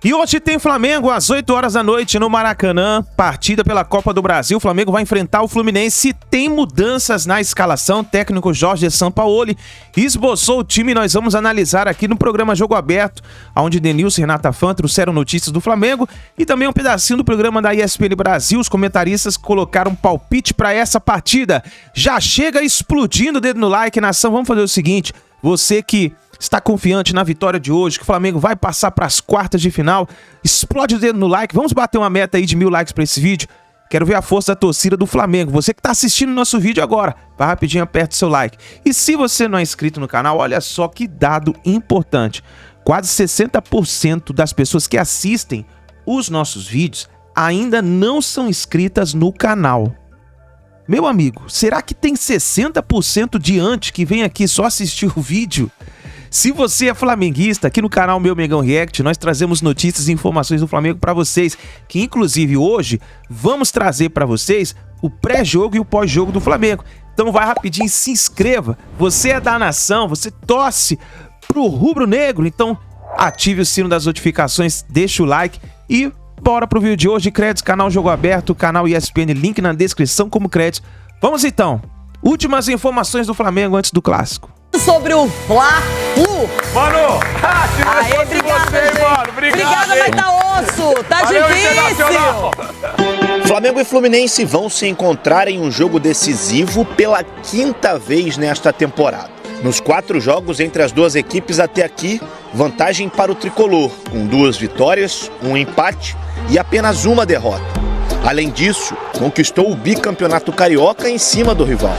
E hoje tem Flamengo às 8 horas da noite no Maracanã, partida pela Copa do Brasil. O Flamengo vai enfrentar o Fluminense. Tem mudanças na escalação. O técnico Jorge Sampaoli esboçou o time. Nós vamos analisar aqui no programa Jogo Aberto, onde Denilson e Renata Fã trouxeram notícias do Flamengo e também um pedacinho do programa da ESPN Brasil. Os comentaristas colocaram um palpite para essa partida. Já chega explodindo o dedo no like, nação. Vamos fazer o seguinte, você que está confiante na vitória de hoje, que o Flamengo vai passar para as quartas de final, explode o dedo no like. Vamos bater uma meta aí de 1000 likes para esse vídeo. Quero ver a força da torcida do Flamengo. Você que está assistindo o nosso vídeo agora, vai rapidinho, aperta o seu like. E se você não é inscrito no canal, olha só que dado importante. Quase 60% das pessoas que assistem os nossos vídeos ainda não são inscritas no canal. Meu amigo, será que tem 60% de antes que vem aqui só assistir o vídeo? Se você é flamenguista, aqui no canal Meu Mengão React, nós trazemos notícias e informações do Flamengo para vocês, que inclusive hoje vamos trazer para vocês o pré-jogo e o pós-jogo do Flamengo. Então vai rapidinho, se inscreva. Você é da nação, você torce pro rubro-negro, então ative o sino das notificações, deixa o like e bora pro vídeo de hoje. Créditos, canal Jogo Aberto, canal ESPN, link na descrição como créditos. Vamos então, últimas informações do Flamengo antes do clássico. Sobre o Fla-Flu. Mano, se não fosse obrigada, você, gente. mano. Obrigado, mas tá osso. Tá Valeu, difícil. Flamengo e Fluminense vão se encontrar em um jogo decisivo pela 5ª vez nesta temporada. Nos 4 jogos entre as duas equipes até aqui, vantagem para o tricolor, com 2 vitórias, 1 empate e apenas 1 derrota. Além disso, conquistou o bicampeonato carioca em cima do rival.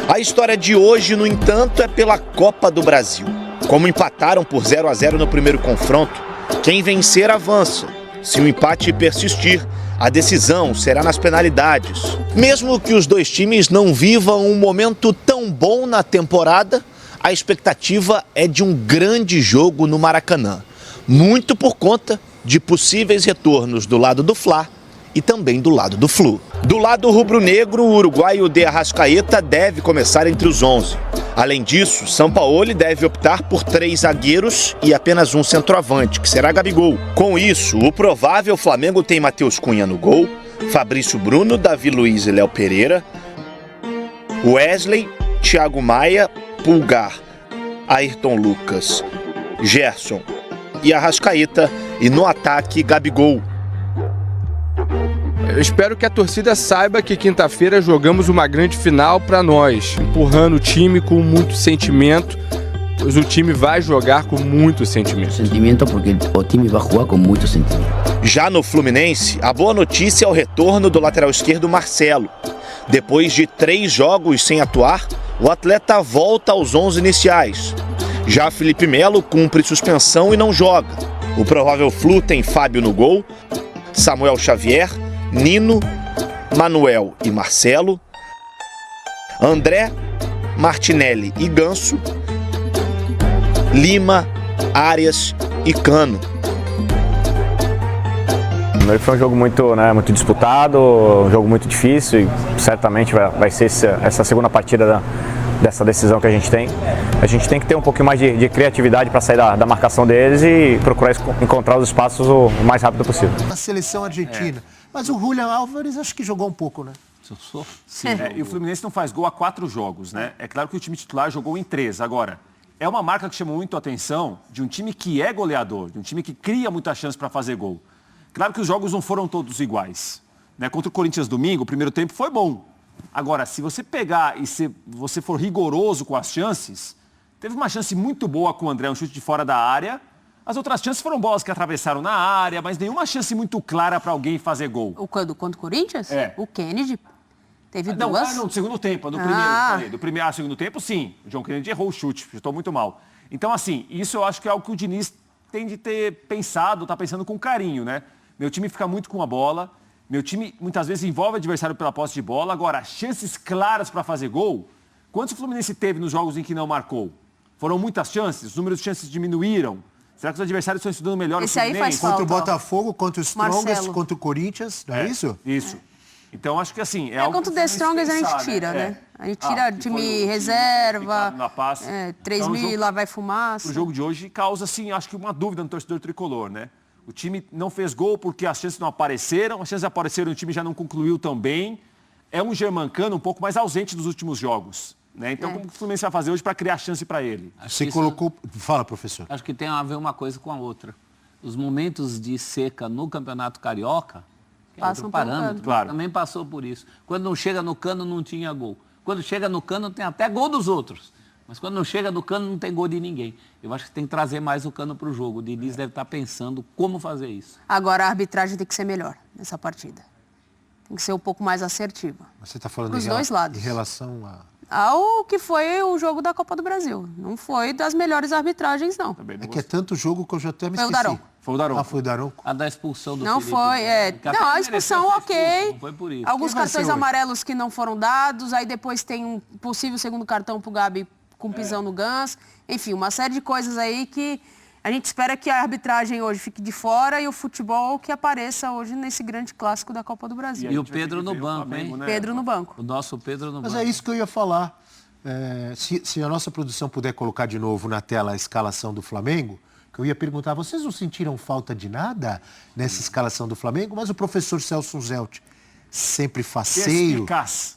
A história de hoje, no entanto, é pela Copa do Brasil. Como empataram por 0-0 no primeiro confronto, quem vencer avança. Se o empate persistir, a decisão será nas penalidades. Mesmo que os dois times não vivam um momento tão bom na temporada, a expectativa é de um grande jogo no Maracanã. Muito por conta de possíveis retornos do lado do Fla e também do lado do Flu. Do lado rubro-negro, o uruguaio de Arrascaeta deve começar entre os 11. Além disso, Sampaoli deve optar por 3 zagueiros e apenas um centroavante, que será Gabigol. Com isso, o provável Flamengo tem Matheus Cunha no gol, Fabrício Bruno, Davi Luiz e Léo Pereira, Wesley, Thiago Maia, Pulgar, Ayrton Lucas, Gerson e Arrascaeta, e no ataque Gabigol. Eu espero que a torcida saiba que quinta-feira jogamos uma grande final para nós, empurrando o time com muito sentimento, pois o time vai jogar com muito sentimento. Sentimento porque o time vai jogar com muito sentimento. Já no Fluminense, a boa notícia é o retorno do lateral esquerdo Marcelo. Depois de 3 jogos sem atuar, o atleta volta aos 11 iniciais. Já Felipe Melo cumpre suspensão e não joga. O provável Flu tem Fábio no gol, Samuel Xavier, Nino, Manuel e Marcelo, André, Martinelli e Ganso, Lima, Arias e Cano. Foi um jogo muito disputado, um jogo muito difícil e certamente vai ser essa segunda partida dessa decisão que a gente tem. A gente tem que ter um pouquinho mais de criatividade para sair da marcação deles e procurar encontrar os espaços o mais rápido possível. A seleção argentina. Mas o Julián Álvares acho que jogou um pouco, né? Sim, e o Fluminense não faz gol há 4 jogos, né? É claro que o time titular jogou em 3. Agora, é uma marca que chama muito a atenção de um time que é goleador, de um time que cria muita chance para fazer gol. Claro que os jogos não foram todos iguais, né? Contra o Corinthians domingo, o primeiro tempo foi bom. Agora, se você pegar e se você for rigoroso com as chances, teve uma chance muito boa com o André, um chute de fora da área. As outras chances foram bolas que atravessaram na área, mas nenhuma chance muito clara para alguém fazer gol. Contra o Corinthians? É. O Kennedy teve duas. Não, do segundo tempo, do primeiro. Do primeiro ao segundo tempo, sim. O John Kennedy errou o chute, chutou muito mal. Então, assim, isso eu acho que é algo que o Diniz tem de ter pensado, tá pensando com carinho, né? Meu time fica muito com a bola, meu time muitas vezes envolve o adversário pela posse de bola. Agora, chances claras para fazer gol, quantos o Fluminense teve nos jogos em que não marcou? Foram muitas chances? Os números de chances diminuíram? Será que os adversários estão estudando melhor o Fluminense? Contra o Botafogo, contra o Strongest, contra o Corinthians, não é isso? Isso. Então, acho que assim... É algo contra o The Strongest a gente tira, né? A gente tira time reserva, 3.000 lá vai fumaça. O jogo de hoje causa, assim, acho que uma dúvida no torcedor tricolor, né? O time não fez gol porque as chances não apareceram, as chances apareceram e o time já não concluiu tão bem. É um Germancano um pouco mais ausente dos últimos jogos, né? Então, como o Fluminense vai fazer hoje para criar chance para ele? Você colocou... Fala, professor. Acho que tem a ver uma coisa com a outra. Os momentos de seca no Campeonato Carioca, que é outro parâmetro, também passou por isso. Quando não chega no Cano, não tinha gol. Quando chega no Cano, tem até gol dos outros. Mas quando não chega no Cano, não tem gol de ninguém. Eu acho que tem que trazer mais o Cano para o jogo. O Diniz deve estar pensando como fazer isso. Agora a arbitragem tem que ser melhor nessa partida. Tem que ser um pouco mais assertiva. Você está falando dos dois lados. Em relação ao que foi o jogo da Copa do Brasil. Não foi das melhores arbitragens, não. É que é tanto jogo que eu já até me esqueci. Foi o Daronco. Foi o Daronco. Ah, foi o Daronco. A da expulsão do Não Felipe. foi, Não, a expulsão, ok. Não foi por isso. Alguns cartões amarelos que não foram dados, aí depois tem um possível segundo cartão pro Gabi com pisão no Gans. Enfim, uma série de coisas aí que a gente espera que a arbitragem hoje fique de fora e o futebol que apareça hoje nesse grande clássico da Copa do Brasil. E o Pedro no banco, hein? Né? Pedro no banco. O nosso Pedro no banco. Mas é isso que eu ia falar. Se a nossa produção puder colocar de novo na tela a escalação do Flamengo, que eu ia perguntar, vocês não sentiram falta de nada nessa escalação do Flamengo? Mas o professor Celso Zelt, sempre faceiro,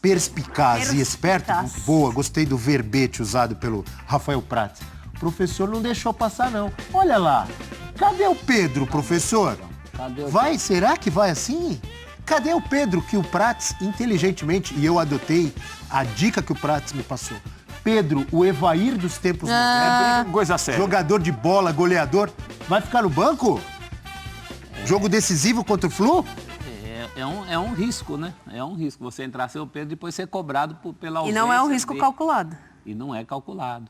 perspicaz e esperto, boa, gostei do verbete usado pelo Rafael Prats. O professor não deixou passar, não. Olha lá, cadê o Pedro, professor? Vai, será que vai assim? Cadê o Pedro que o Prats, inteligentemente, e eu adotei a dica que o Prats me passou, Pedro, o Evair dos tempos modernos, coisa séria. Jogador de bola, goleador, vai ficar no banco? Jogo decisivo contra o Flu? É um risco, né? É um risco você entrar sem o Pedro e depois ser cobrado pela ausência. E não é um risco calculado. E não é calculado.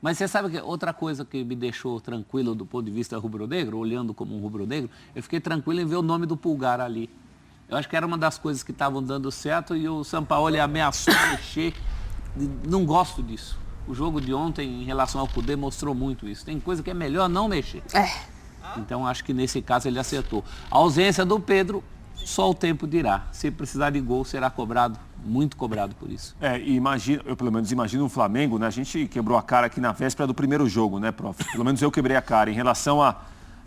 Mas você sabe que outra coisa que me deixou tranquilo do ponto de vista rubro-negro, olhando como um rubro-negro, eu fiquei tranquilo em ver o nome do Pulgar ali. Eu acho que era uma das coisas que estavam dando certo e o Sampaoli ameaçou mexer. Não gosto disso. O jogo de ontem, em relação ao Cudê, mostrou muito isso. Tem coisa que é melhor não mexer. Então, acho que nesse caso ele acertou. A ausência do Pedro, só o tempo dirá. Se precisar de gol, será cobrado, muito cobrado por isso. E imagino, eu pelo menos imagino o Flamengo, né? A gente quebrou a cara aqui na véspera do primeiro jogo, né, prof? Pelo menos eu quebrei a cara em relação a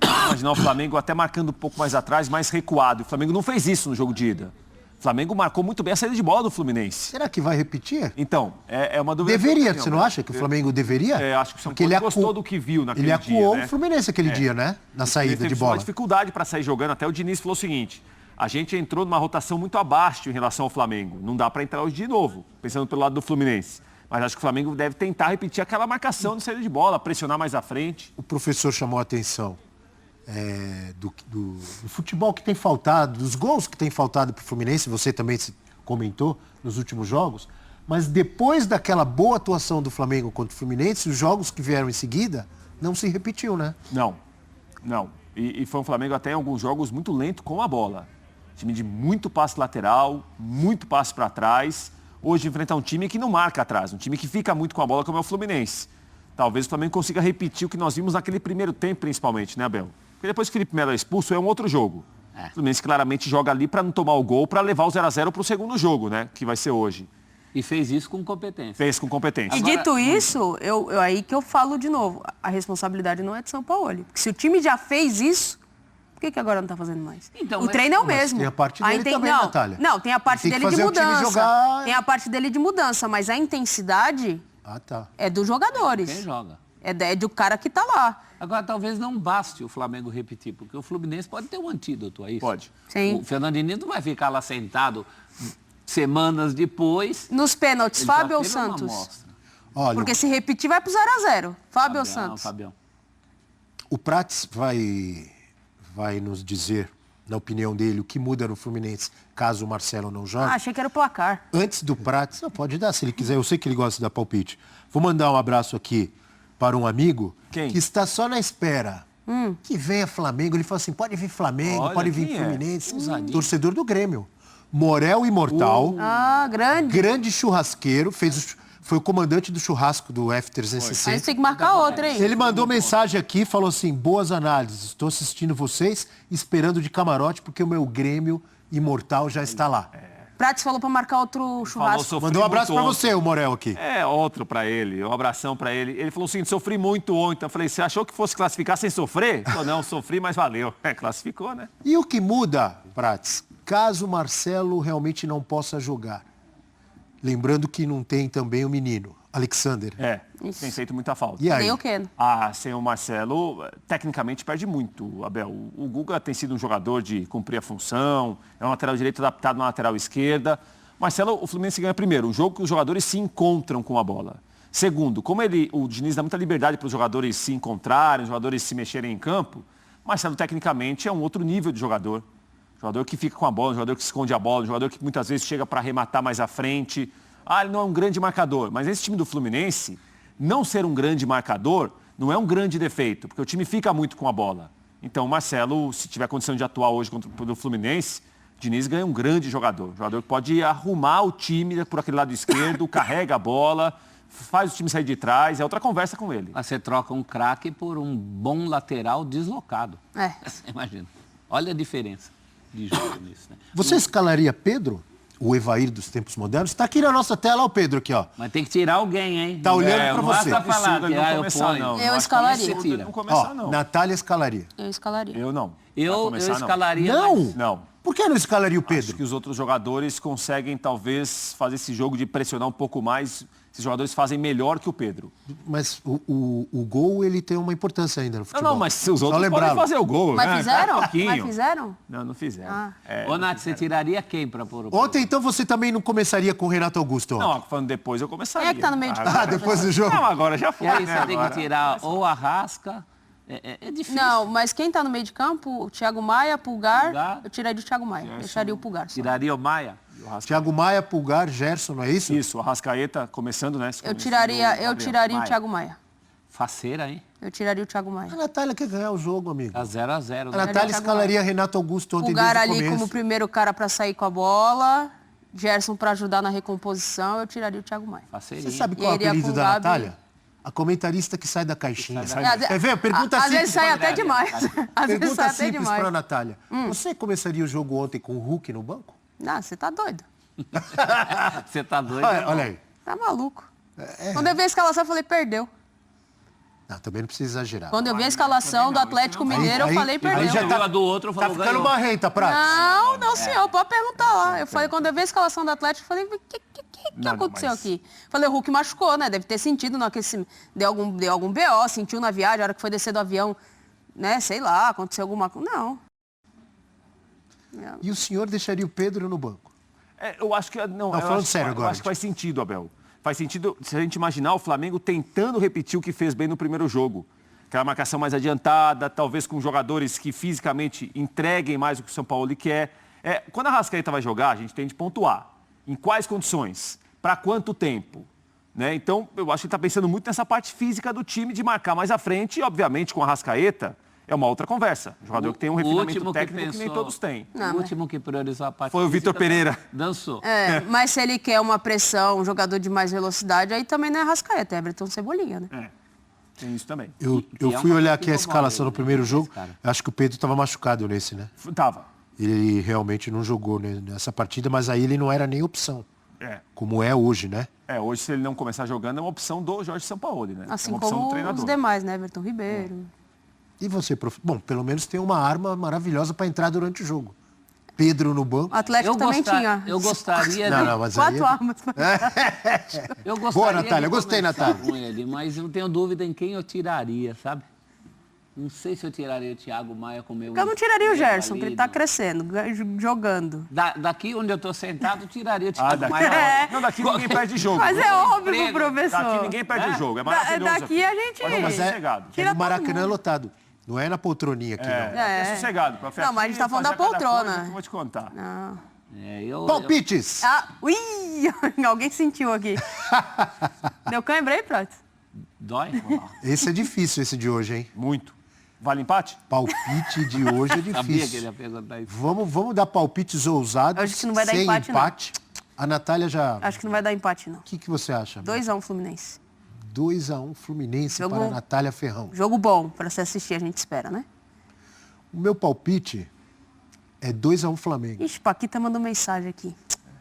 imaginar o Flamengo até marcando um pouco mais atrás, mais recuado. O Flamengo não fez isso no jogo de ida. O Flamengo marcou muito bem a saída de bola do Fluminense. Será que vai repetir? Então, é uma dúvida. Deveria, você não acha que o Flamengo deveria? Acho que o São Paulo gostou do que viu naquele dia. Ele acuou né? o Fluminense aquele dia, né? Na saída de bola. Uma dificuldade para sair jogando. Até o Diniz falou o seguinte, a gente entrou numa rotação muito abaixo em relação ao Flamengo. Não dá para entrar hoje de novo, pensando pelo lado do Fluminense. Mas acho que o Flamengo deve tentar repetir aquela marcação de saída de bola, pressionar mais à frente. O professor chamou a atenção do futebol que tem faltado, dos gols que tem faltado para o Fluminense, você também comentou nos últimos jogos, mas depois daquela boa atuação do Flamengo contra o Fluminense, os jogos que vieram em seguida não se repetiu, né? Não. E foi um Flamengo até em alguns jogos muito lento com a bola. Time de muito passe lateral, muito passe para trás. Hoje enfrenta um time que não marca atrás, um time que fica muito com a bola como é o Fluminense. Talvez o Flamengo consiga repetir o que nós vimos naquele primeiro tempo, principalmente, né, Abel? Porque depois que o Felipe Melo é expulso, é um outro jogo. O Fluminense claramente joga ali para não tomar o gol, para levar o 0-0 para o segundo jogo, né? Que vai ser hoje. E fez isso com competência. Fez com competência. E dito isso, aí que eu falo de novo, a responsabilidade não é de São Paulo. Porque se o time já fez isso, por que agora não está fazendo mais? Então, o treino é o mesmo. Tem a parte dele também, Natália. Não, tem a parte dele de mudança. Tem a parte dele de mudança, mas a intensidade é dos jogadores. Quem joga? É do cara que está lá. Agora, talvez não baste o Flamengo repetir, porque o Fluminense pode ter um antídoto a isso. Pode. Sim. O Fernando Diniz não vai ficar lá sentado semanas depois. Nos pênaltis, Fábio ou Santos? Olha, porque se repetir, vai pro 0-0. Fábio ou Santos? Fabião. O Prats vai nos dizer, na opinião dele, o que muda no Fluminense caso o Marcelo não jogue. Achei que era o placar. Antes do Prats, não, pode dar se ele quiser, eu sei que ele gosta de dar palpite. Vou mandar um abraço aqui para um amigo que está só na espera que venha Flamengo. Ele falou assim, pode vir Flamengo, pode vir Fluminense. Torcedor do Grêmio. Morel Imortal. Grande. Grande churrasqueiro, foi o comandante do churrasco do F360. Mas tem que marcar outra, hein? Ele mandou mensagem aqui, falou assim, boas análises, estou assistindo vocês, esperando de camarote, porque o meu Grêmio Imortal já está lá. Prates falou pra marcar outro churrasco. sofri Mandou um abraço muito pra você, o Morel aqui. É, outro pra ele, um abração pra ele. Ele falou assim, sofri muito ontem. Eu falei, você achou que fosse classificar sem sofrer? Ele falou, não, sofri, mas valeu. Classificou, né? E o que muda, Prates, caso o Marcelo realmente não possa jogar? Lembrando que não tem também o menino, Alexander. Tem feito muita falta. E aí? Nem o Keno. Sem o Marcelo, tecnicamente perde muito, Abel. O Guga tem sido um jogador de cumprir a função, é um lateral direito adaptado na lateral esquerda. Marcelo, o Fluminense ganha primeiro, um jogo que os jogadores se encontram com a bola. Segundo, como o Diniz dá muita liberdade para os jogadores se encontrarem, os jogadores se mexerem em campo, Marcelo tecnicamente é um outro nível de jogador. Jogador que fica com a bola, jogador que esconde a bola, jogador que muitas vezes chega para arrematar mais à frente. Ele não é um grande marcador, mas esse time do Fluminense, não ser um grande marcador não é um grande defeito, porque o time fica muito com a bola. Então o Marcelo, se tiver condição de atuar hoje contra o Fluminense, o Diniz ganha um grande jogador. Jogador que pode arrumar o time por aquele lado esquerdo, carrega a bola, faz o time sair de trás, é outra conversa com ele. Mas você troca um craque por um bom lateral deslocado. Você imagina. Olha a diferença de jogo nisso, né? Você escalaria Pedro? O Evair dos tempos modernos? Está aqui na nossa tela, ó, o Pedro aqui, ó. Mas tem que tirar alguém, hein? Tá olhando pra você. Basta falar que não eu começar, ponho. não. Eu escalaria. Você tira. Não começar, Ó, não. Natália escalaria. Eu escalaria. Eu não. Eu Vai começar, escalaria... Não? mas- Não. Por que não escalaria o Acho Pedro? que os outros jogadores conseguem, talvez, fazer esse jogo de pressionar um pouco mais. Esses jogadores fazem melhor que o Pedro. Mas o gol, ele tem uma importância ainda no futebol. Não, mas se os Só outros podem lembrá-lo. fazer o gol, Mas né? fizeram? Um pouquinho. Mas fizeram? Não, não fizeram. Ô, Nath, você tiraria quem para pôr o... Ontem, então, você também não começaria com o Renato Augusto? Ontem? Não, falando depois, eu começaria. Quem é que tá no meio de campo? Depois do jogo? Não, agora já foi, E aí né? você tem que Agora- tirar ou a Rasca... É difícil. Não, mas quem tá no meio de campo? O Thiago Maia, Pulgar. eu tiraria o Thiago Maia. Deixaria o Pulgar só. Tiraria o Maia? Thiago Maia, Pulgar, Gerson, não é isso? Isso, o Arrascaeta começando, né? Eu tiraria o Thiago Maia. Faceira, hein? Eu tiraria o Thiago Maia. A Natália quer ganhar o jogo, amigo. Tá 0-0. A Né? Natália Thiago escalaria Renato Augusto ontem Pulgar desde o ali começo. como primeiro cara para sair com a bola. Gerson para ajudar na recomposição. Eu tiraria o Thiago Maia. Faceirinha. Você sabe E qual é o iria apelido com da Gabi. Natália? A comentarista que sai da caixinha. É, Quer ver? Pergunta às simples. vezes sai até demais. Às vezes Pergunta sai até simples demais. para a Natália. Você começaria o jogo ontem com o Hulk no banco? Não, você tá doido. Você tá doido? Olha aí. Tá maluco. Quando eu vi a escalação, eu falei, perdeu. Não, também não precisa exagerar. Quando eu vi a escalação do Atlético Mineiro, eu falei, perdeu. Aí já Viu tá, a do outro, tá falou, ficando ganhou. marrenta, Prates. Não, senhor, pode perguntar lá. Eu falei, quando eu vi a escalação do Atlético, eu falei, o que aconteceu aqui? Falei, o Hulk machucou, né? Deve ter sentido no aquecimento. Deu algum BO, sentiu na viagem, a hora que foi descer do avião, né? Sei lá, aconteceu alguma coisa. Não. E o senhor deixaria o Pedro no banco? Eu acho que... Não, eu falando acho, sério eu agora, acho que faz sentido, Abel. Faz sentido se a gente imaginar o Flamengo tentando repetir o que fez bem no primeiro jogo. Aquela marcação mais adiantada, talvez com jogadores que fisicamente entreguem mais o que o São Paulo quer. Quando a Arrascaeta vai jogar, a gente tem de pontuar. Em quais condições? Para quanto tempo? Né? Então, eu acho que ele está pensando muito nessa parte física do time, de marcar mais à frente. E, obviamente, com a Arrascaeta, é uma outra conversa. Jogador que tem um refinamento técnico que nem todos têm. O último que priorizou a parte foi o Vitor Pereira. Dançou. Mas se ele quer uma pressão, um jogador de mais velocidade, aí também não é Arrascaeta, é Everton Cebolinha, né? Tem isso também. Eu é fui uma olhar coisa aqui que a incomoda escalação ele, no primeiro né, jogo. cara? Acho que o Pedro estava machucado nesse, né? Tava. Ele realmente não jogou nessa partida, mas aí ele não era nem opção. Como é hoje, né? Hoje, se ele não começar jogando, é uma opção do Jorge Sampaoli, né? Assim é uma opção do como treinador. os demais, né? Everton Ribeiro. E você, prof? Bom, pelo menos tem uma arma maravilhosa para entrar durante o jogo. Pedro no banco. O Atlético também tinha. Eu gostaria Não, mas aí 4 armas. Eu gostaria Boa, Natália, de gostei, começar Natália. com ele, mas eu tenho dúvida em quem eu tiraria, sabe? Não sei se eu tiraria o Thiago Maia com o meu... Eu não tiraria o Gerson, ali, porque ele tá não. crescendo, jogando. Daqui onde eu tô sentado, eu tiraria o Thiago daqui, Maia. Não, daqui ninguém perde jogo. Mas é óbvio, Emprego. professor. Daqui ninguém perde jogo. É maravilhoso. Daqui a gente... Mas é Tira no todo Maracanã mundo. lotado. Não é na poltroninha aqui, não. É sossegado, prof. Não, mas a gente tá falando da poltrona. Eu vou te contar. Não. Palpites! Ui! Alguém sentiu aqui. Deu cãibra aí, Prates? Dói? Esse é difícil, esse de hoje, hein? Muito. Vale empate? Palpite de hoje é Sabia que ele difícil. ia perguntar isso. Vamos dar palpites ousados, Acho que não vai dar sem empate, não. A Natália já... Acho que não vai dar empate, não. O que você acha? 2-1 Fluminense. 2-1 Fluminense Jogo- para a Natália Ferrão. Jogo bom para se assistir, a gente espera, né? O meu palpite é 2-1 Flamengo. Ixi, Paquita mandou mensagem aqui.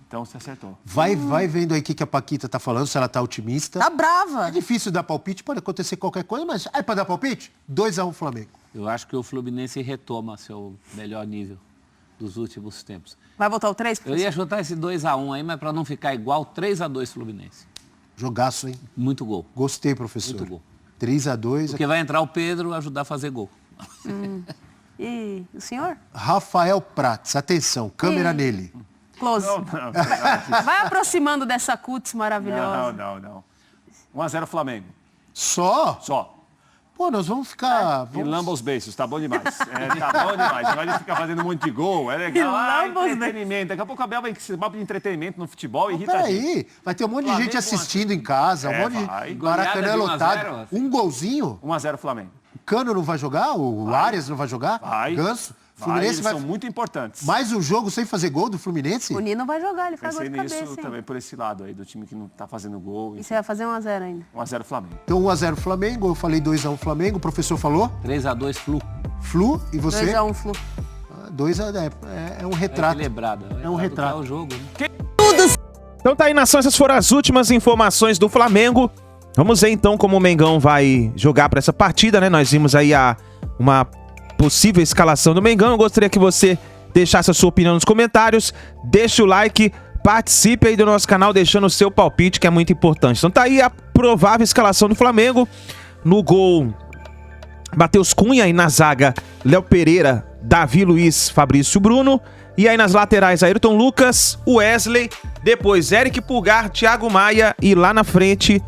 Então você acertou. Vai vendo aí o que a Paquita tá falando, se ela tá otimista. Tá brava. É difícil dar palpite, pode acontecer qualquer coisa, mas é pra dar palpite? 2-1 Flamengo. Eu acho que o Fluminense retoma seu melhor nível dos últimos tempos. Vai voltar o 3? Eu ia chutar esse 2-1 aí, mas para não ficar igual, 3-2 Fluminense. Jogaço, hein? Muito gol. Gostei, professor. Muito gol. 3-2. Porque vai entrar o Pedro ajudar a fazer gol. E o senhor? Rafael Prats, atenção, câmera nele. Close. Não. Vai aproximando dessa cutis maravilhosa. Não. 1-0 Flamengo. Só? Só. Pô, nós vamos ficar... E lamba os beiços, tá bom demais. Tá bom demais. Agora ele fica fazendo um monte de gol, é legal. E lamba os Entretenimento. Daqui a pouco a Bel vai se de entretenimento no futebol e irrita a gente. Peraí, vai ter um monte de Flamengo, gente assistindo em casa, um monte vai. de Maracanã Goleada de 1 a lotado. 0. Um golzinho? 1-0 Flamengo. O Cano não vai jogar? O Arias não vai jogar? Vai. Ganso? Fluminense Fluminense vai... são muito importantes. Mais um jogo sem fazer gol do Fluminense? O Nino vai jogar, ele faz gol Pensei de nisso cabeça, hein? também, por esse lado aí, do time que não tá fazendo gol. E você vai fazer 1-0 ainda. 1-0 Flamengo. Então 1-0 Flamengo, eu falei 2-1 Flamengo, o professor falou? 3-2 Flu. Flu, e você? 2-1 Flu. 2-1 é um retrato. É um retrato. É o jogo, né? Então tá aí, nação, essas foram as últimas informações do Flamengo. Vamos ver então como o Mengão vai jogar para essa partida, né? Nós vimos aí uma possível escalação do Mengão. Eu gostaria que você deixasse a sua opinião nos comentários, deixe o like, participe aí do nosso canal deixando o seu palpite, que é muito importante. Então tá aí a provável escalação do Flamengo. No gol, Matheus Cunha, e na zaga, Léo Pereira, Davi Luiz, Fabrício Bruno. E aí nas laterais, Ayrton Lucas, Wesley, depois Eric Pulgar, Thiago Maia e lá na frente,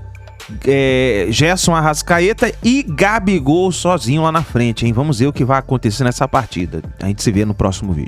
Gerson Arrascaeta e Gabigol sozinho lá na frente, hein? Vamos ver o que vai acontecer nessa partida. A gente se vê no próximo vídeo.